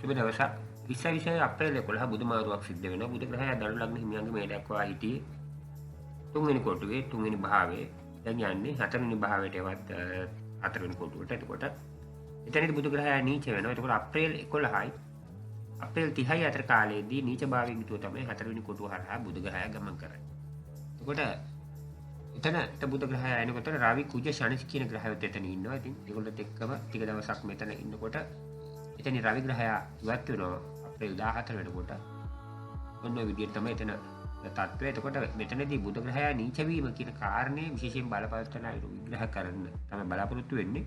තිබෙන දවසක් 2020 අප්‍රේල් 11 බුදුමාරුවක් සිද්ධ වෙනවා. බුදු ග්‍රහයා දළු ලග්න හිමියන්ගේ මේ දක්වා හිටියේ තුන්වෙනි කොටුවේ තුන්වෙනි භාවයේ. දැන් යන්නේ හතරවෙනි භාවයට එවත් හතරවෙනි කොටුවට. එතකොට එතනදී බුදු ග්‍රහයා නීච වෙනවා. එතකොට අප්‍රේල් 11යි අප්‍රේල් 30යි අතර කාලයේදී නීච භාවයෙන් යුතුව තමයි හතරවෙනි කොටුව හරහා බුදු ග්‍රහයා ගමන් කරන්නේ. එතකොට එතන බුදු ග්‍රහයා එනකොට රවි කුජ ශනි කියන ග්‍රහයොත් එතන ඉන්නවා. ඉතින් ඒගොල්ලොත් එක්කම ටික දවසක් මෙතන ඉන්නකොට එතන රවි ග්‍රහයා ඉවත් වෙනවා අප්‍රේල් 14 වෙනකොට. ඔන්න ඔය විදිහට තමයි එතන තත්ත්වය. එතකොට මෙතනදී බුදු ග්‍රහයා නීච වීම කියන කාරණේ විශේෂයෙන් බලපෑම් විග්‍රහ කරන්න තමයි බලාපොරොත්තු වෙන්නේ.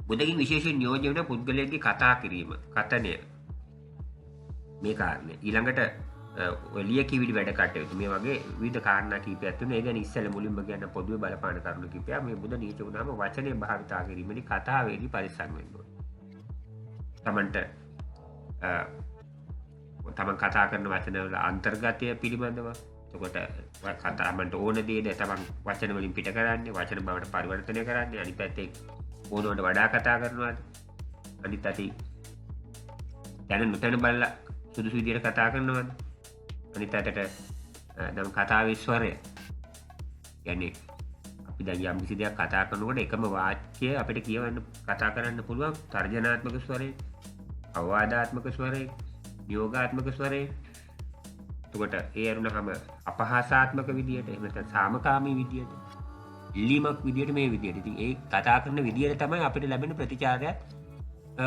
බුදකින් විශේෂයෙන් නියෝජ්‍ය වෙන පුද්ගලයෙක්ගේ කතා කිරීම, කතනය මේ කාරණේ. ඊළඟට ලිය කිවිලි වැඩ කටයුතු මේ වගේ විවිධ කාරණා කීපයක් තියෙනවා. ඒ ගැන ඉස්සෙල්ලා මුලින්ම කියන්න පොදුවේ බලපාන කරුණු කීපයක්. මේ බුද නීච වුණාම වචනේ භාවිතා කිරීමේදී කතාවේදී පරිස්සම් වෙන්න ඕනේ. තමන් කතා කරන වචන වල අන්තර්ගතය පිළිබඳව එතකොට කතාමන්ට ඕන දේද තමන් වචන වලින් පිට කරන්නේ වචන බවට පරිවර්තනය කරන්නේ අනිත් පැත්තේ ඕනවට වඩා කතා කරනවාද අනිත් පැත්තේ දැන නොතන බලලා සුදුසු විදියට කතා කරනවාද අනිත් පැත්තට නම් කතාවේ ස්වරය කියන්නේ අපි දැන් යම් කිසි දෙයක් කතා කරනකොට එකම වාක්‍ය අපිට කියවන්න කතා කරන්න පුළුවන් තර්ජනාත්මක ස්වරය අවවාදාත්මක ස්වරය යෝගාත්මක ස්වරය. එතකොට ඒ අරුණහම අපහාසාත්මක විදියට එහෙම නැත්නම් සාමකාමී විදියට ඉල්ලීමක් විදියට මේ විදියට. ඉතින් ඒ කතා කරන විදියට තමයි අපිට ලැබෙන ප්‍රතිචාරය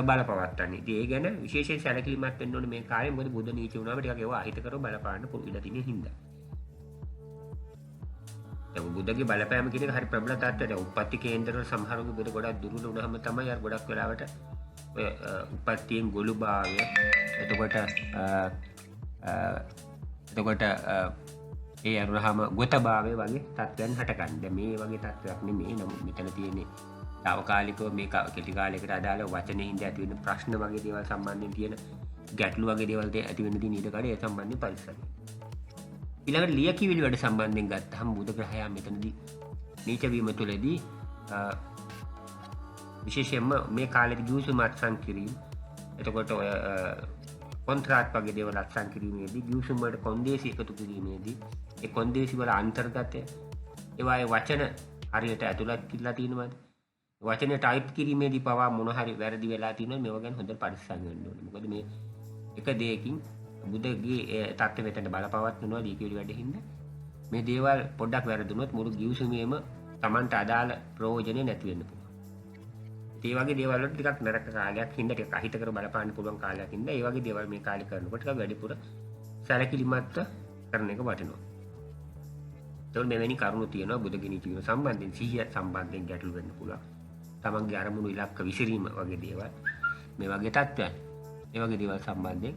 බලපවත්තන්නේ. ඉතින් ඒ ගැන විශේෂයෙන් සැලකිලිමත් වෙන්න ඕනේ මේ කාර්යය. මොකද බුද්ධ නීච වුණාම ටිකක් ඒවා අහිතකරව බලපාන්න පුළුවන් තියෙන හින්දා. දැන් බුද්ධගේ බලපෑම කියන එක හරි ප්‍රබල තත්ත්වයක්. දැන් උප්පත්ති කේන්දරවල සමහරුගේ බුද ගොඩක් දුර්වල වුණාම තමයි අර ගොඩක් වෙලාවට ඔය උපත්තියෙන් ගොළුභාවය එතකොට ඒ අරුණහම ගොතභාවය වගේ තත්ත්වයන් හටගන්න. දැන් මේ වගේ තත්ත්වයක් නෙමෙයි. නමුත් මෙතන තියෙන්නේ తాවකාලිකව මේක කෙටි කාලයකට අදාළ වචනේ හින්දා ඇති වෙන ප්‍රශ්න වගේ දේවල් සම්බන්ධයෙන් තියෙන ගැටලු වගේ දේවල් ඇති වෙන්න තියෙන ඊට කඩේ ඒ සම්බන්ධයෙන් පරිස්සම්. ඊළඟට ලියකියවිලි වැඩ සම්බන්ධයෙන් ගත්තහම බුධ ග්‍රහයා මෙතනදී නීච වීම තුළදී විශේෂයෙන්ම මේ කාලෙට ගිවිසුම් අත්සන් කිරීම එතකොට ඔය කොන්ත්‍රාත් වගේ දේවල් අත්සන් කිරීමේදී ගිවිසුම් වලට කොන්දේසි එකතු කිරීමේදී ඒ කොන්දේසි වල අන්තර්ගතය ඒවායේ වචන හරියට ඇතුළත් කිරලා තියෙනවද වචනේ ටයිප් කිරීමේදී පවා මොන හරි වැරදි වෙලා තියෙනවද මේව ගැන හොඳට පරිස්සම් වෙන්න ඕනේ. මොකද මේ එක දෙයකින් බුදගේ තත්ත්වෙ මෙතන බලපවත්වනවා ලියකියවිලි වැඩින්ද මේ දේවල් පොඩ්ඩක් වැරදුනොත් මුළු ගිවිසුමේම Tamanට අදාළ ප්‍රයෝජනෙ නැති වෙන්න පුළුවන්. ඒ වගේ දේවල් වලට ටිකක් නරක කාලයක් හින්දා ටිකක් අහිතකර බලපාන්න පුළුවන් කාලයක් හින්දා ඒ වගේ දේවල් මේ කාලේ කරනකොට ටිකක් වැඩිපුර සැලකිලිමත් කරන එක වටිනවා. ඒතකොට මෙවැනි කරුණු තියෙනවා බුදගිනි ජීවන සම්බන්ධයෙන් සිහිය සම්බන්ධයෙන් ගැටලු වෙන්න පුළුවන්. තමන්ගේ අරමුණු ඉලක්ක විසිරීම වගේ දේවල් මේ වගේ තත්ත්වයන් ඒ වගේ දේවල් සම්බන්ධයෙන්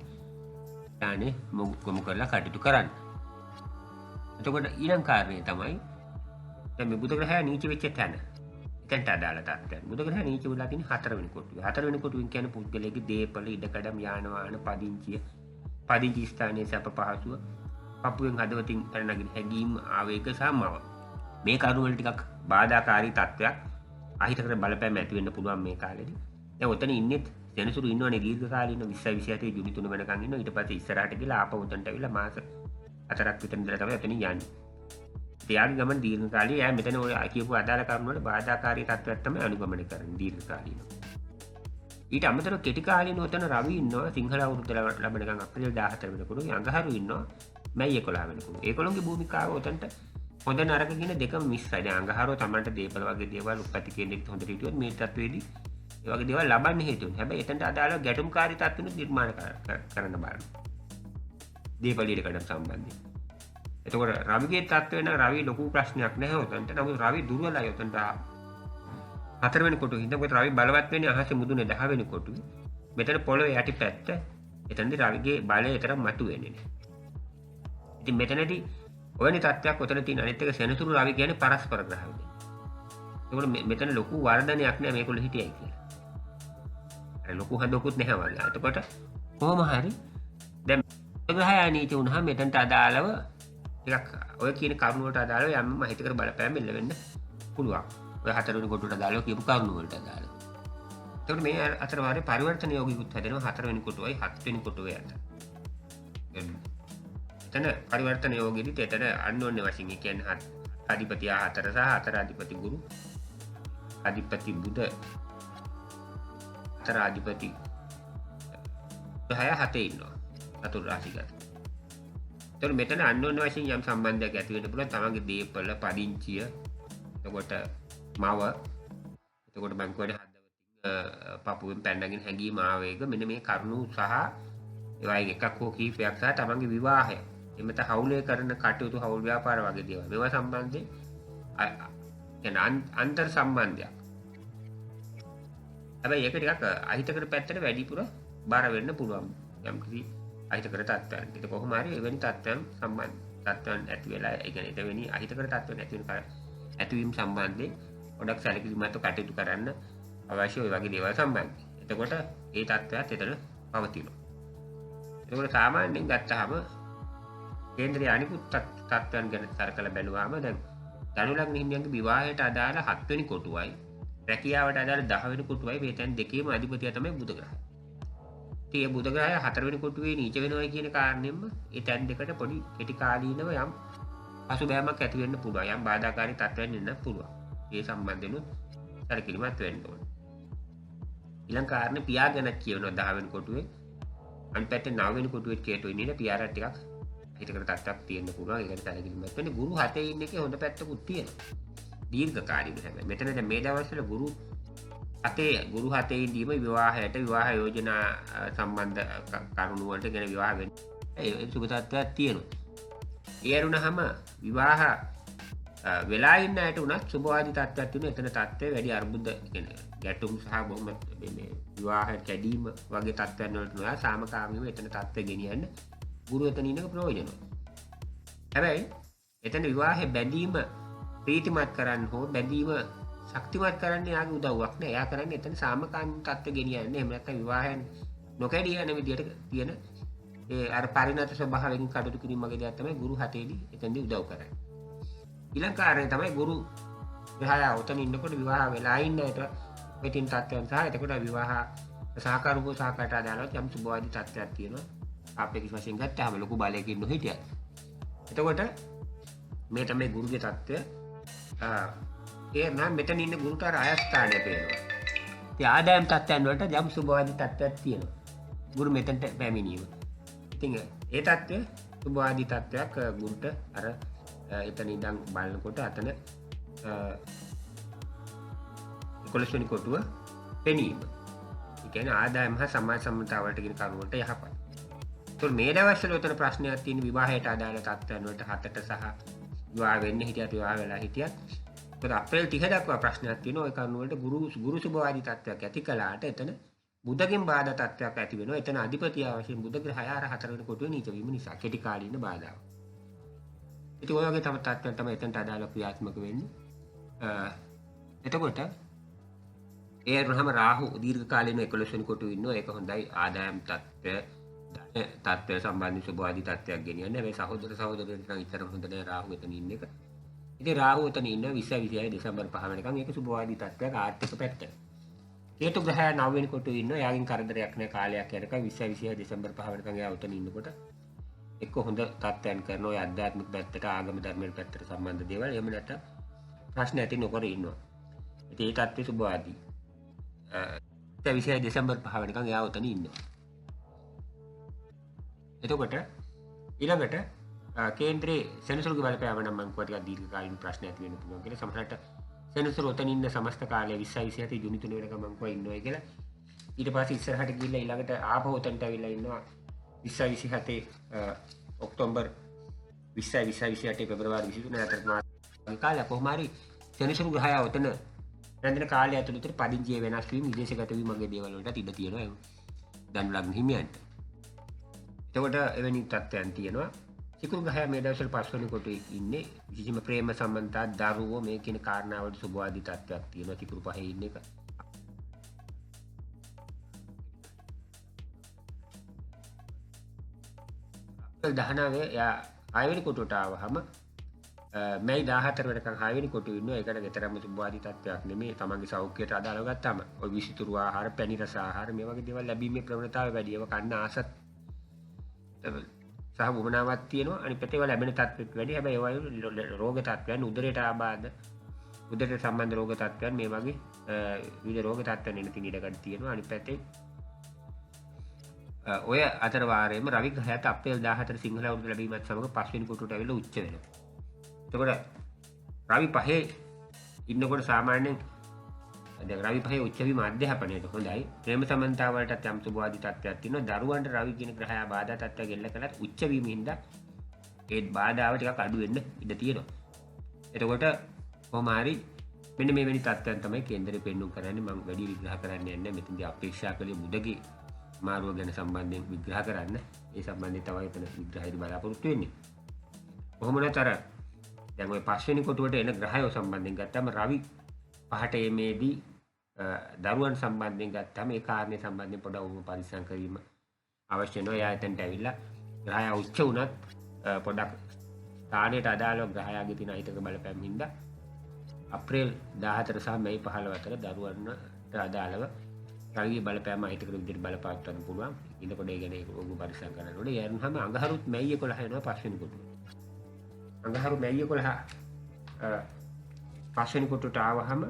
යානේ මොකම කරලා කටයුතු කරන්න. එතකොට ඊළඟ කාරණේ තමයි දැන් මේ බුදු ග්‍රහය නීච වෙච්ච තැන. එතනට අදාළ තත්ත්වයන්. බුදු ග්‍රහය නීච වෙලා තියෙන හතරවෙනි කොටුවේ. හතරවෙනි කොටුවෙන් කියන්නේ පුද්ගලයාගේ දේපල ඉඩකඩම් යාන වාහන පදිංචි ස්ථානයේ සැප පහසුව පපුවෙන් හදවතින් පැනනගින හැඟීම් ආවේග සම්මව. මේ කරුණ වල ටිකක් බාධාකාරී තත්ත්වයක් අහිතකර බලපෑම් ඇති වෙන්න පුළුවන් මේ කාලෙදී. දැන් ඔතන ඉන්නේ සෙනසුරු ඉන්නවනේ දීර්ඝ කාලින 2027 ජූලි 3 වෙනකන් ඉන්නවා. ඊට පස්සේ ඉස්සරහට ගිහලා ආපහු උතන්ට ඇවිල්ලා මාස 4ක් විතර ඉඳලා තමයි එතනින් යන්නේ. එයාගේ ගමන් දීර්ඝ කාලීය. එයා මෙතන ඔය කියපු අදාළ කරුණු වල බාධාකාරී තත්ත්වයක් තමයි අනුගමනය කරන්නේ දීර්ඝ කාලීන. ඊට අමතරව කෙටි කාලීන උතන රවි ඉන්නවා සිංහල අවුරුද්ද ලැබෙනකන් අප්‍රේල් 14 වෙනකොට අඟහරු ඉන්නවා මැයි 11 වෙනකොට. ඒගොල්ලෝගේ භූමිකාව උතන්ට හොඳ නරක කියන දෙකම මිස්සයි. දැන් අඟහරුව තමන්ට දේපල වගේ දේවල් උප්පත්ති කේන්ද්‍රෙත් හොඳට හිටියොත් මේ තත්ත්වෙදී ඒ වගේ දේවල් ලබන්න හේතු වෙනවා. හැබැයි එතනට අදාළව ගැටුම්කාරී තත්ත්වෙත් නිර්මාණය කරන්න බලන්න. දේපල ඉඩකඩම් සම්බන්ධයෙන්. එතකොට රවිගේ තත්ත්වය නම් රවි ලොකු ප්‍රශ්නයක් නැහැ උතන්ට. නමුත් රවි දුර්වලයි උතන්ට. හතරවෙනි කොටුවේ හින්දා මොකද රවි බලවත් වෙන්නේ අහසේ මුදුනේ 10 වෙනි කොටුවේ. මෙතන පොළොවේ යටි පැත්ත. එතනදී රවිගේ බලය තරම් මතුවෙන්නේ නැහැ. ඉතින් මෙතනදී ඔයනි තත්ත්වයක් උතන තියෙන අනිත් එක සෙනසුරු රවි කියන්නේ පරස්පර ග්‍රහය. ඒකෝට මෙතන ලොකු වර්ධනයක් නෑ මේගොල්ලෝ හිටියයි කියලා. අර ලොකු හදකුත් නැහැ වගේ. එතකොට කොහොම හරි දැන් ග්‍රහය නීච වුණාම මෙතනට අදාළව ටිකක් ඔය කියන කරුණු වලට අදාළව යම් හිතකර බලපෑම් එල්ල වෙන්න පුළුවන්. ඔය හතරවෙනි කොටුවට අදාළව කියපු කරුණු වලට අදාළව. එතකොට මේ අතර වාරේ පරිවර්තන යෝගිකුත් හැදෙනවා 4 වෙනි කොටුවයි 7 වෙනි කොටුවේ අතර. එතන පරිවර්තන යෝගීදිත් එතන අන්‍යෝන්‍ය වශයෙන් ඒ කියන්නේ අධිපති 4 සහ 4 අධිපති ගුරු අධිපති බුධ 4 අධිපති 6 ඉන්නවා චතුර් රාශිගත. එතකොට මෙතන අන්‍යෝන්‍ය වශයෙන් යම් සම්බන්ධයක් ඇති වෙන්න පුළුවන් තමන්ගේ දීපල පදිංචිය එතකොට මව එතකොට බංකුවේ පපුවෙන් පැන්නගෙන හැඟීම ආවේග මෙන්න මේ කරුණු සහ ඒවයින් එකක් හෝ කීපයක් සහ තමන්ගේ විවාහය එමෙත හවුලේ කරන කටයුතු හවුල් ව්‍යාපාර වගේ දේවල් මේවා සම්බන්ධයෙන් කියන්නේ අන්තර් සම්බන්ධයක්. හැබැයි ඒක ටිකක් අහිතකර පැත්තට වැඩිපුර බාර වෙන්න පුළුවන් යම් කිසි අහිතකර තත්ත්වයන්. ඒක කොහොම හරි එවැනි තත්ත්වයන් සම්බන්ධ තත්ත්වයන් ඇති වෙලා ඒ කියන්නේ එවැනි අහිතකර තත්ත්වයන් ඇතිවීම සම්බන්ධයෙන් ගොඩක් සැලකිලිමත්ව කටයුතු කරන්න අවශ්‍ය ඔය වගේ දේවල් සම්බන්ධයි. එතකොට ඒ තත්ත්වයක් එතන පවතිනවා. එතකොට සාමාන්‍යයෙන් ගත්තාම කේන්ද්‍රයේ අනිකුත් තත්ත්වයන් ගැන සලකලා බැලුවාම දැන් ධනු ලග්න හිමියන්ගේ විවාහයට අදාළ 7 වෙනි කොටුවයි රැකියාවට අදාළ 10 වෙනි කොටුවයි මේ තැන් දෙකේම අධිපතියා තමයි බුධ ග්‍රහය. ඉතින් මේ බුධ ග්‍රහය 4 වෙනි කොටුවේ නීච වෙනවයි කියන කාරණයෙන්ම ඒ තැන් දෙකට පොඩි කෙටි කාලීනව යම් පසුබෑමක් ඇති වෙන්න පුළුවන්. යම් බාධාකාරී තත්ත්වයන් එන්න පුළුවන්. ඒ සම්බන්ධෙනුත් සැලකිලිමත් වෙන්න ඕනේ. ඊළඟ කාරණේ පියා ගැන කියනවා 10 වෙනි කොටුවේ. අනිත් පැත්තේ 9 වෙනි කොටුවේ කේතු ඉන්නේ පියාට ටිකක් හිතකට තත්ත්වයක් තියෙන්න පුළුවන්. ඒකට සැලකිලිමත් වෙන්න. ගුරු 7 ඉන්න එකේ හොඳ පැත්තකුත් තියෙනවා. දීර්ඝකාලීන හැබැයි. මෙතන දැන් මේ දවස්වල ගුරු 7 ඉඳීම විවාහයට විවාහ යෝජනා සම්බන්ධ කරුණු වලට ගැන විවාහ වෙන්න ඒ සුබ තත්ත්වයක් තියෙනවා. ඒ අරුණහම විවාහ වෙලා ඉන්න අයට උනත් සුබවාදී තත්ත්වයක් තියෙනවා. එතන තත්ත්වය වැඩි අර්බුද කියන්නේ ගැටුම් සහ බොහොම මේ විවාහ කැඩීම වගේ තත්ත්වයන් වලට නොයා සාමකාමීව එතන තත්ත්වය ගෙනියන්න ගුරු එතන ඉන්නක ප්‍රයෝජනවත්. හැබැයි එතන විවාහේ බැඳීම ප්‍රීතිමත් කරන්න හෝ බැඳීම ශක්තිමත් කරන්න යාගේ උදව්වක් නෑ. එයා කරන්නේ එතන සාමකාමී තත්ත්වය ගෙනියන්නේ. එහෙම නැත්නම් විවාහයන් නොකැඩී යන විදියට තියෙන ඒ අර පරිණත ස්වභාවයෙන් කටයුතු කිරීම වගේ දේවල් තමයි ගුරු 7 දී එතනදී උදව් කරන්නේ. ඊළඟ කාරණේ තමයි ගුරු ග්‍රහය උතන ඉන්නකොට විවාහ වෙලා ඉන්න අයට මෙතින් තත්ත්වයන් සහ එතකොට විවාහ සහකාරූප සහකට අදාළව යම් සුබවාදී තත්ත්වයක් තියෙනවා. අපේක්ෂ වශයෙන් ගත්තාම ලොකු බලයකින් නොහිටියත්. එතකොට මේ තමයි ගුරුගේ තත්ත්වය. ඒ නම් මෙතන ඉන්න ගුරුට ආයස්ථානය පේනවා. ඉතින් ආදායම් තත්ත්වයන් වලට යම් සුබවාදී තත්ත්වයක් තියෙනවා. ගුරු මෙතනට පැමිණීම. ඉතින් ඒ තත්ත්වය සුබවාදී තත්ත්වයක් ගුරුට අර එතන ඉඳන් බලනකොට අතන 11 වෙනි කොටුව පෙනීම. ඒ කියන්නේ ආදායම හා සමාජ සම්මතවලට කියන කරුණු වලට යහපත්. ඒතකොට මේ දවස්වල උතන ප්‍රශ්නයක් තියෙන විවාහයට අදාළ තත්ත්වයන් වලට 7ට සහ විවාහ වෙන්න හිටියත් විවාහ වෙලා හිටියත් ඒතකොට අප්‍රේල් 30 දක්වා ප්‍රශ්නයක් තියෙනවා. ওই කරුණු වලට ගුරු සුබවාදී තත්ත්වයක් ඇති කළාට එතන බුධගෙන් බාධා තත්ත්වයක් ඇති වෙනවා. එතන අධිපතිය වශයෙන් බුධ ග්‍රහය අර 4 වෙනි කොටුවේ නීච වීම නිසා කෙටි කාලීන බාධාවක්. ඉතින් ඔය වගේ තම තත්ත්වයන් තමයි එතනට අදාළ ක්‍රියාත්මක වෙන්නේ. එතකොට ඒ රහම රාහු දීර්ඝ කාලීන 11 වෙනි කොටුවේ ඉන්නවා. ඒක හොඳයි ආදායම් තත්ත්වය සම්බන්ධ සුබවාදී තත්ත්වයක් ගෙනියන්නේ. හැබැයි සහෝදර සහෝදරියන්ට නම් ඉතරම හොඳ නෑ රාහු එතන ඉන්න එක. ඉතින් රාහු එතන ඉන්න 2026 දෙසැම්බර් 5 වෙනිකන් ඒක සුබවාදී තත්ත්වයක් ආර්ථික පැත්ත. කේතු ග්‍රහය 9 වෙනි කොටුවේ ඉන්නවා. යාගින් කරදරයක් නෑ කාලයක් යනකම් 2026 දෙසැම්බර් 5 වෙනිකන් එයා උතන ඉන්නකොට එක්ක හොඳ තත්ත්වයන් කරන ඔය ආධ්‍යාත්මික පැත්තට ආගම ධර්මයට පැත්තට සම්බන්ධ දේවල් එහෙම නැත්නම් ප්‍රශ්න ඇති නොකර ඉන්නවා. ඉතින් ඒ තත්ත්වය සුබවාදී. 2026 දෙසැම්බර් 5 වෙනිකන් එයා උතන ඉන්නවා. එතකොට ඊළඟට කේන්ද්‍රයේ සෙනසුරුගේ බලපෑම නම් මම කිව්වා ටිකක් දීර්ඝ කාලීන ප්‍රශ්නයක් ඇති වෙන්න පුළුවන් කියලා. සමහරවිට සෙනසුරු උතන ඉන්න සමස්ත කාලය 2027 ජූනි 3 වෙනිකන් මම කිව්වා ඉන්නවා කියලා. ඊට පස්සේ ඉස්සරහට ගිහිල්ලා ඊළඟට ආපහු උතනට අවිල්ලා ඉන්නවා 2027 ඔක්තෝබර් 2028 පෙබරවාරි 23 අතර මාස කාලය කොහොම හරි සෙනසුරු ග්‍රහය උතන රැඳෙන කාලය ඇතුළත පදිංචිය වෙනස් වීම විදේශගත වීම වගේ දේවල් වලට ඉඩ තියෙනවා. ධනු ලග්න හිමියන්ට. එතකොට එවැනි තත්ත්වයන් තියෙනවා. සිකුරු ග්‍රහය මේ දවස්වල 5 වෙනි කොටුවේ ඉන්නේ. විශේෂම ප්‍රේම සම්බන්ධතා දරුවෝ මේ කියන කාරණාවලට සුබවාදී තත්ත්වයක් තියෙනවා. සිකුරු පහේ ඉන්න එක. අප්‍රේල් 19 යා 6 වෙනි කොටුවට ආවහම මැයි 14 වෙනකන් 6 වෙනි කොටුවේ ඉන්නවා. ඒකට ගෙතරම්ම සුභවාදී තත්ත්වයක් නෙමෙයි. තමන්ගේ සෞඛ්‍යයට අදාළව ගත්තාම ඔය විසිතුරු ආහාර, පැණි රස ආහාර මේ වගේ දේවල් ලැබීමේ ප්‍රවණතාවය වැඩි. ඒවා කන්න ආසත් සහ වමනාවක් තියෙනවා. අනිත් පැත්තේ ඒවා ලැබෙන තත්ත්වෙත් වැඩි. හැබැයි ඒවා රෝග තත්ත්වයන්, උදරයට ආබාධ, උදරයට සම්බන්ධ රෝග තත්ත්වයන් මේ වගේ විවිධ රෝග තත්ත්වයන් එන තිනියකට තියෙනවා. අනිත් පැත්තේ ඔය අතර වාරයේම රවි ග්‍රහයට අප්‍රේල් 14 සිංහල අවුරුදු ලැබීමත් සමග 5 වෙනි කොටුවට ඇවිල්ලා උච්ච වෙනවා. එතකොට රවි පහේ ඉන්නකොට සාමාන්‍යයෙන් දැන් රවි පහේ උච්ච වීම අධ්‍යාපනයට හොඳයි. ප්‍රේම සම්බන්ධතාව වලටත් යම් සුභවාදී තත්ත්වයක් තියෙනවා. දරුවන්ට රවි කියන ග්‍රහය බාධා තත්ත්වයක් ගෙල්ල කළත් උච්ච වීමෙන්ද ඒ බාධාව ටිකක් අඩු වෙන්න ඉඩ තියෙනවා. එතකොට කොහොම හරි මෙන්න මේ වෙනි තත්ත්වයන් තමයි කේන්දරේ පෙන්වුම් කරන්නේ. මම වැඩි විග්‍රහ කරන්නේ නැහැ. මෙතනදී අපේක්ෂා කළේ මුදගේ මාරුව ගැන සම්බන්ධයෙන් විග්‍රහ කරන්න. ඒ සම්බන්ධයෙන් තමයි එතන විග්‍රහයේදී බලාපොරොත්තු වෙන්නේ. කොහොම නැතර දැන් ඔය 5 වෙනි කොටුවට එන ග්‍රහයෝ සම්බන්ධයෙන් ගත්තාම රවි පහට එමේදී දරුවන් සම්බන්ධයෙන් ගත්තාම ඒ කාරණේ සම්බන්ධයෙන් පොඩ්ඩක් පරිස්සම් කිරීම අවශ්‍ය වෙනවා. එයා එතනට ඇවිල්ලා ග්‍රහය උච්ච වුණත් පොඩ්ඩක් ස්ථානයට අදාළව ග්‍රහයාගේ තියෙන අහිතක බලපෑම් හින්දා අප්‍රේල් 14 සහ මැයි 15 අතර දරුවන්ට අදාළව රවිගේ බලපෑම අහිතකර විදිහට බලපෑම් පුළුවන්. ඉන්නකොට ඒ ගැන ඒක පරිස්සම් කරන්න ඕනේ. ඒ වගේම අඟහරුත් මැයි 11 වෙනවා 5 වෙනි කොටුව. අඟහරු මැයි 11 5 වෙනි කොටුවට ආවහම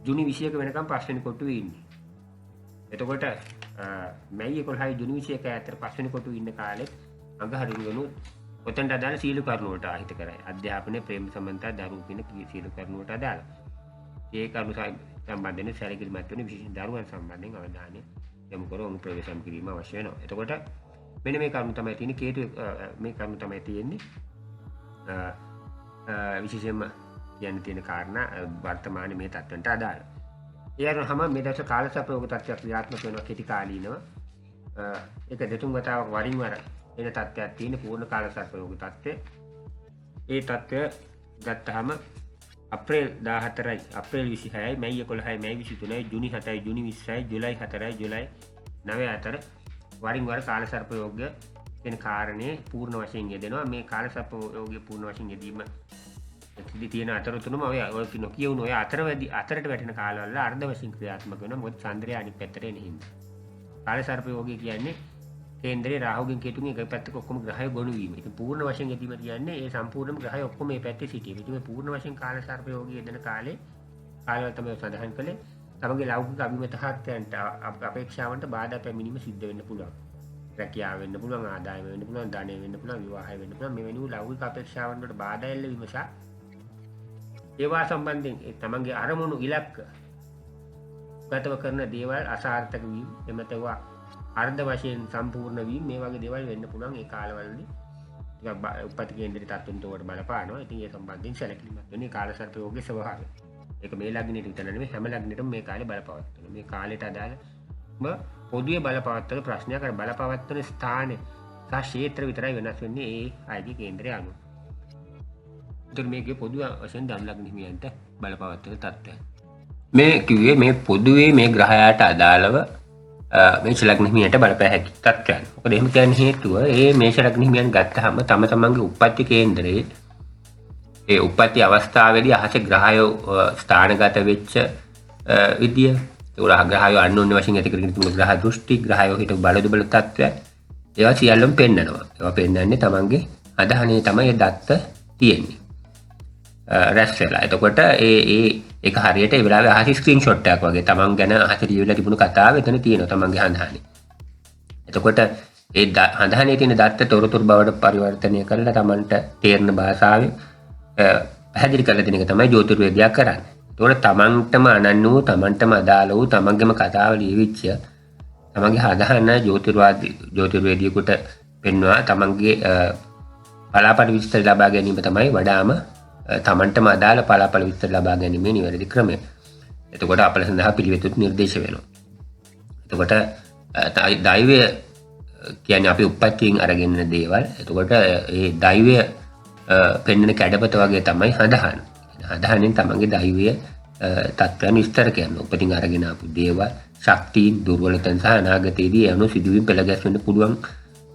ජුනි 21 වෙනකම් 5 වෙනි කොටුවේ ඉන්නේ. එතකොට මැයි 11යි ජුනි 21 අතර 5 වෙනි කොටුවේ ඉන්න කාලෙත් අඟහරු වෙනුත් ඔතෙන්ට අදාළ සීල කරුණු වලට අහිත කරයි. අධ්‍යාපනයේ ප්‍රේම සම්බන්ධතා දරුවෝ කියන සීල කරුණු වලට අදාළ. ඒ කරුණු සම්බන්ධයෙන් සැලකිලිමත් වෙන විශේෂ දරුවන් සම්බන්ධයෙන් අවධානය යොමු කරමු ප්‍රවේශම් කිරීම අවශ්‍ය වෙනවා. එතකොට මෙන්න මේ කරුණු තමයි තියෙන්නේ. කේතු මේ කරුණු තමයි තියෙන්නේ. විශේෂයෙන්ම කියන්න තියෙන කාරණා වර්තමානයේ මේ තත්ත්වයට අදාළ. ඒ අනුවම මේ දවස් කාලසර්ප රෝග තත්ත්වයක් ක්‍රියාත්මක වෙනවා කෙටි කාලීනව. ඒක දෙතුන් වතාවක් වරින් වර එන තත්ත්වයක් තියෙන පූර්ණ කාලසර්ප රෝග තත්ත්වය. ඒ තත්ත්වය ගත්තාම අප්‍රේල් 14යි, අප්‍රේල් 26යි, මැයි 11යි, මැයි 23යි, ජුනි 7යි, ජුනි 20යි, ජුලයි 4යි, ජුලයි 9 අතර වරින් වර කාලසර්ප රෝගය වෙන කාරණේ පූර්ණ වශයෙන් යෙදෙනවා. මේ කාලසර්ප රෝගය පූර්ණ වශයෙන් යෙදීම ඉතින් තියෙන අතරතුරම ඔය නොකියුණු ඔය අතරට වැටෙන කාලවල අර්ධ වශයෙන් ක්‍රියාත්මක වෙනවා. මොකද චන්ද්‍රය අනිත් පැත්තට එන හින්දා. කාලසර්ප රෝගය කියන්නේ කේන්දරේ රාහුගෙන් කෙටුගෙන් එක පැත්තක ඔක්කොම ග්‍රහය ගොනු වීම. ඉතින් පූර්ණ වශයෙන් යෙදීම කියන්නේ ඒ සම්පූර්ණම ග්‍රහය ඔක්කොම මේ පැත්තේ සිටීම. ඉතින් මේ පූර්ණ වශයෙන් කාලසර්ප රෝගය යෙදෙන කාලේ කාලවල තමයි සඳහන් කළේ තමගේ ලෞකික අභිමතහත්යන්ට අපේක්ෂාවන්ට බාධා පැමිණීම සිද්ධ වෙන්න පුළුවන්. රැකියාව වෙන්න පුළුවන්, ආදායම වෙන්න පුළුවන්, ධනය වෙන්න පුළුවන්, විවාහය වෙන්න පුළුවන්. මේ වෙනුව ලෞකික අපේක්ෂාවන් වලට බාධා එල්ල වීම සහ ඒවා සම්බන්ධයෙන් තමන්ගේ අරමුණු ඉලක්ක ගතව කරන දේවල් අසාර්ථක වීම, එමෙතවා අර්ධ වශයෙන් සම්පූර්ණ වීම මේ වගේ දේවල් වෙන්න පුළුවන්. ඒ කාලවලදී ටිකක් උපත් කේන්දරේ තත්ත්වෙට බලපානවා. ඉතින් ඒ සම්බන්ධයෙන් සැලකිලිමත් වෙන්නේ කාලසර්ප රෝගයේ ස්වභාවය. ඒක මේ ලග්නෙට විතර නෙමෙයි හැම ලග්නෙටම මේ කාලේ බලපවත්වන. මේ කාලයට අදාළම පොදුවේ බලපවත්වන ප්‍රශ්නයක් අර බලපවත්වන ස්ථානේ සහ ක්ෂේත්‍ර විතරයි වෙනස් වෙන්නේ ඒ ආයතන කේන්දරය අනුව. ඒතර මේකේ පොදු වශයෙන් ධන ලග්න හිමියන්ට බලපවත්වන තත්ත්වය. මේ කිව්වේ මේ පොදුවේ මේ ග්‍රහයාට අදාළව මේෂ ලග්න හිමියන්ට බලපෑ හැකි තත්ත්වයන්. මොකද එහෙම කියන්නේ හේතුව ඒ මේෂ ලග්න හිමියන් ගත්තාම තම තමන්ගේ උප්පත්ති කේන්දරයේ ඒ උප්පත්ති අවස්ථාවේදී අහසේ ග්‍රහයෝ ස්ථානගත වෙච්ච විදිය, ඒ ග්‍රහයෝ අන්‍යෝන්‍ය වශයෙන් ඇති කරගෙන තිබුණු ග්‍රහ දෘෂ්ටි, ග්‍රහයෝ හිට බල දුබල තත්ත්වය ඒවා සියල්ලම පෙන්නනවා. ඒවා පෙන්නන්නේ තමන්ගේ අදහනේ තමයි ඒ දත්ත තියෙන්නේ. රැස් වෙලා. එතකොට ඒක හරියට ඒ වෙලාවේ අහසේ ස්ක්‍රීන්ෂොට් එකක් වගේ තමන් ගැන අහසේ ලියවිලා තිබුණු කතාව එතන තියෙනවා තමන්ගේ හඳහනේ. එතකොට ඒ හඳහනේ තියෙන දත්ත තොරතුරු බවට පරිවර්තනය කරලා තමන්ට තේරෙන භාෂාවෙන් පැහැදිලි කරලා දෙන එක තමයි ජ්‍යොතිර්වේදයක් කරන්නේ. ඒතකොට තමන්ටම අනන්‍ය වූ, තමන්ටම අදාළ වූ, තමන්ගේම කතාව ලියවිච්ච තමන්ගේ හඳහන ජ්‍යොතිර්වේදියෙකුට පෙන්වනවා. තමන්ගේ පලාපල විස්තර ලබා ගැනීම තමයි වඩාම තමන්ටම අදාළ පලාපල විස්තර ලබා ගැනීමේ නිවැරදි ක්‍රමය. එතකොට අපල සඳහා පිළිවෙතුත් නිර්දේශ වෙනවා. එතකොට දෛවය කියන්නේ අපි උප්පත්තියෙන් අරගෙන දේවල්. එතකොට ඒ දෛවය පෙන්වන කැඩපත වගේ තමයි හඳහන. හඳහනෙන් තමන්ගේ දෛවය තත්ත්වයන් විස්තර කරනවා. උපතින් අරගෙන ආපු දේවල්, ශක්තියින්, දුර්වලතන් සහ අනාගතයේදී යනු සිදුවීම් පෙළ ගැස්වෙන්න පුළුවන්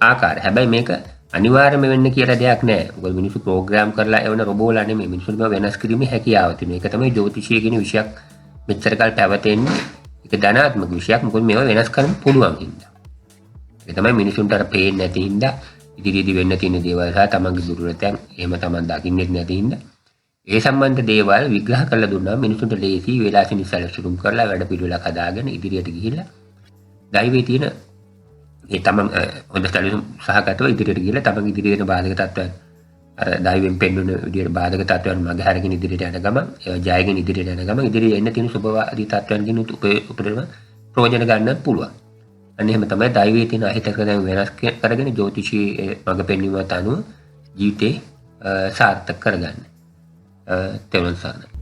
ආකාරය. හැබැයි මේක අනිවාර්යයෙන්ම වෙන්න කියලා දෙයක් නැහැ. මොකද මිනිස්සු ප්‍රෝග්‍රෑම් කරලා එවන රොබෝලා නෙමෙයි. මිනිස්සුන්ට වෙනස් කිරීමේ හැකියාව තියෙනවා. ඒක තමයි ජ්‍යොතිෂය කියන විෂයක් මෙච්චර කල් පැවතෙන්නේ. ඒක ධනාත්මක විෂයක්. මොකද මේවා වෙනස් කරන්න පුළුවන් හින්දා. ඒ තමයි මිනිසුන්ට අර පේන්නේ නැති හින්දා ඉදිරියේදී වෙන්න තියෙන දේවල් සහ තමන්ගේ දුර්වලතයන් එහෙම තමන් දකින්නේ නැති හින්දා ඒ සම්බන්ධ දේවල් විග්‍රහ කරලා දුන්නා මිනිසුන්ට ලේසි වේලාසිනි සැලසුම් කරලා වැඩ පිළිවෙලක් හදාගෙන ඉදිරියට ගිහිල්ලා දෛවයේ තියෙන ඒ තමන් හොඳ සැලසුම් සහගතව ඉදිරියට ගිහිල්ලා තමන් ඉදිරියට බාධක තත්ත්වයන් අර දෛවයෙන් පෙන්වන විදියට බාධක තත්ත්වයන් මග හැරගෙන ඉදිරියට යන ගමන් ඒවා ජයගෙන ඉදිරියට යන ගමන් ඉදිරියේ එන්න තියෙන සුබවාදී තත්ත්වයන් ගැන උපරිම ප්‍රයෝජන ගන්න පුළුවන්. අන්න එහෙම තමයි දෛවයේ තියෙන අහිතකරයන් වෙනස් කරගෙන ජ්‍යොතිෂයේ මඟ පෙන්වීමට අනුව ජීවිතේ සාර්ථක කරගන්න. තෙරුවන් සරණයි.